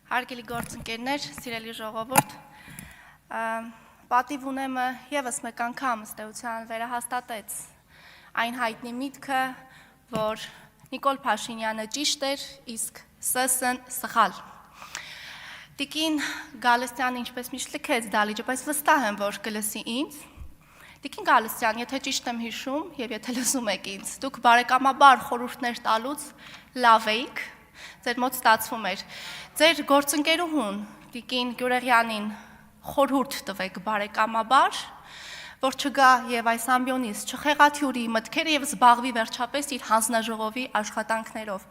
Հարգելի գործընկերներ, սիրելի ժողովուրդ, պատիվ ունեմը ևս մեկ անգամ ըստ էության վերահաստատեց այն հայտնի միտքը, որ Նիկոլ Փաշինյանը ճիշտ էր, իսկ ՍՍ-ն սխալ։ Տիկին Գալստյանը ինչպես միշտ լքեց դալիճը, բայց վստահ եմ, որ կլսի ինձ։ Տիկին Գալստյան, եթե ճիշտ եմ հիշում եւ եթե լսում եք ինձ, դուք բարեկամաբար խորհուրդներ տալուց լավ էիք, ձեր մոտ ստացվում էր։ Ձեր գործընկերուհուն Տիկին Գյուրեղյանին խորհուրդ տվեք բարեկամաբար, որ չգա եւ այս ամբիոնից չխեղաթյուրի մտքերը եւ զբաղվի վերջապես իր հանձնաժողովի աշխատանքներով։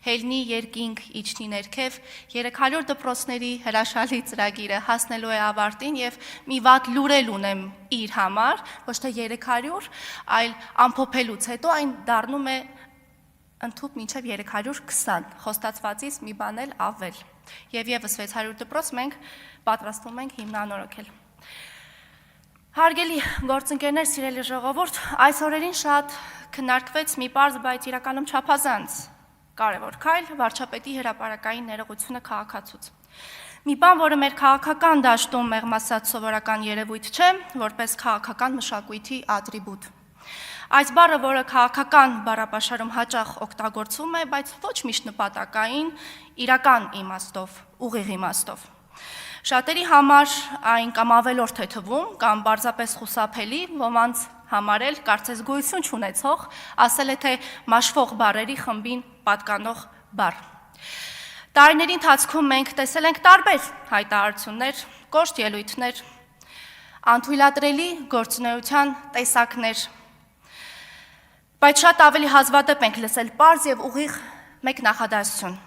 Հելնի երկինք իջնի ներքև 300 դպրոցների հրաշալի ծրագիրը հասնելու է ավարտին եւ մի վատ լուրել ունեմ իր համար, ոչ թե 300, այլ ամփոփելուց հետո այն դառնում է ընդհուպ մինչև 320, խոստացվածից մի բան էլ ավել։ Եվ եւս 600 դպրոց մենք պատրաստվում ենք հիմնանորոգել։ Հարգելի գործընկերներ, սիրելի ժողովուրդ, այս օրերին շատ քննարկվեց մի պարզ, բայց իրականում չափազանց կարևոր քայլ վարչապետի հրապարակային ներողությունը քաղաքացուց։ Մի բան, որը մեր քաղաքական դաշտում մեղմ ասած սովորական երևույթ չէ, որպես քաղաքական մշակույթի ատրիբուտ։ Այս բառը, որը քաղաքական բառապաշարում հաճախ օգտագործվում է, բայց ոչ միշտ նպատակային, իրական իմաստով, ուղիղ իմաստով։ Շատերի համար այն կամ ավելորդ է թվում, կամ պարզապես խուսափելի, ոմանց համար էլ կարծես գոյություն չունեցող, ասել է թե մաշվող բառերի խմբին պատկանող բառ։ Տարիների ընթացքում մենք տեսել ենք տարբեր հայտարարություններ, կոշտ ելույթներ, անթույլատրելի գործունեության տեսակներ, բայց շատ ավելի հազվադեպ ենք լսել պարզ եւ ուղիղ մեկ նախադասություն։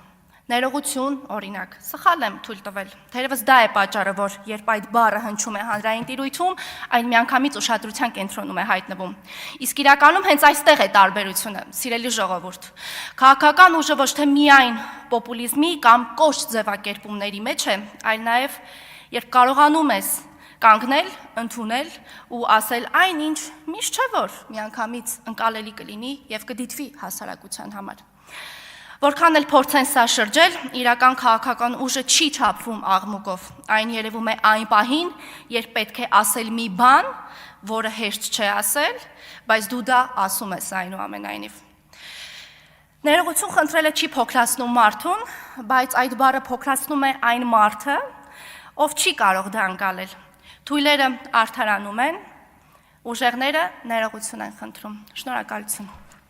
Ներողություն, օրինակ, սխալ եմ թույլ տվել։ Թերևս դա է պատճառը, որ երբ այդ բառը հնչում է հանրային տիրույթում, այն միանգամից ուշադրության կենտրոնում է հայտնվում։ Իսկ իրականում հենց այստեղ է տարբերությունը, սիրելի ժողովուրդ։ Քաղաքական ուժը ոչ թե միայն պոպուլիզմի կամ կոշտ ձևակերպումների մեջ է, այլ նաև երբ կարողանում ես կանգնել, ընդունել ու ասել այնինչ միշտ չէ որ միանգամից ընկալելի կլինի եւ կդիտվի հասարակության համար։ Որքան էլ փորձեն սա շրջել, իրական քաղաքական ուժը չի չափվում աղմուկով։ Այն երևում է այն պահին, երբ պետք է ասել մի բան, որը հեշտ չէ ասել, բայց դու դա ասում ես այնուամենայնիվ։ Ներողություն խնդրելը չի փոքրացնում մարդուն, բայց այդ բառը փոքրացնում է այն մարդը, ով չի կարող դա ընկալել։ Թույլերը արդարանում են, ուժեղները ներողություն են խնդրում։ Շնորհակալություն։